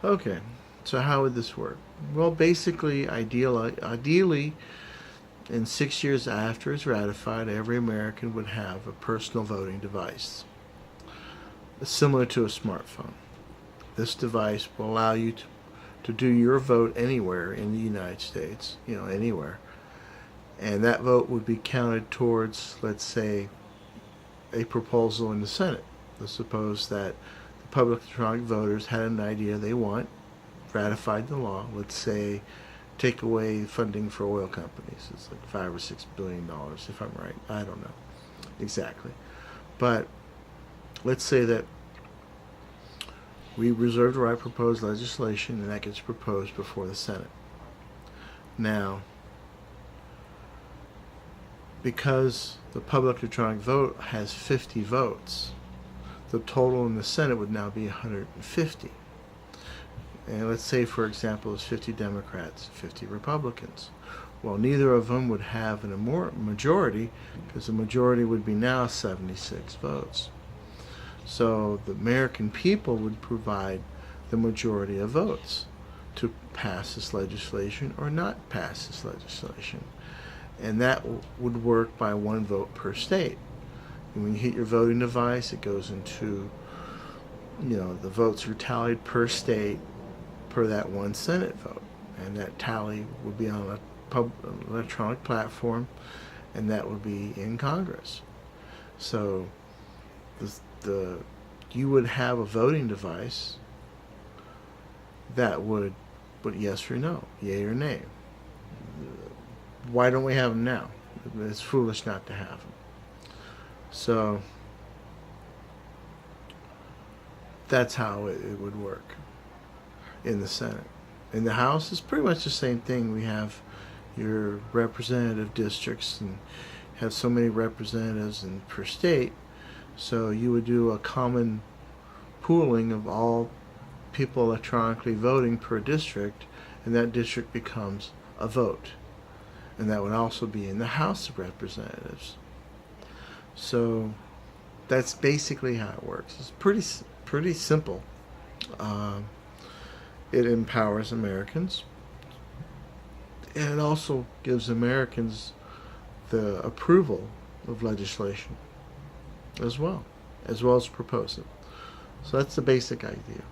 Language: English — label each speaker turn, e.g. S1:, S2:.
S1: Okay, so how would this work? Well, basically, ideally, in 6 years after it's ratified, every American would have a personal voting device, similar to a smartphone. This device will allow you to do your vote anywhere in the United States, anywhere. And that vote would be counted towards, let's say, a proposal in the Senate. Let's suppose that the public electronic voters had an idea they want, ratified the law. Let's say take away funding for oil companies. It's like $5 or $6 billion, if I'm right. I don't know exactly. But let's say that we reserve the right to propose legislation, and that gets proposed before the Senate. Now, because the public electronic vote has 50 votes, the total in the Senate would now be 150. And let's say, for example, it's 50 Democrats, 50 Republicans. Well, neither of them would have a majority, because the majority would be now 76 votes. So the American people would provide the majority of votes to pass this legislation or not pass this legislation. And that would work by one vote per state. And when you hit your voting device, it goes into, the votes are tallied per state per that one Senate vote. And that tally would be on a electronic platform, and that would be in Congress. So you would have a voting device that would put yes or no, yay or nay. Why don't we have them now? It's foolish not to have them. So that's how it would work in the Senate. In the House, it's pretty much the same thing. We have your representative districts and have so many representatives per state. So you would do a common pooling of all people electronically voting per district, and that district becomes a vote. And that would also be in the House of Representatives. So that's basically how it works. It's pretty simple. It empowers Americans. And it also gives Americans the approval of legislation as well as propose it. So that's the basic idea.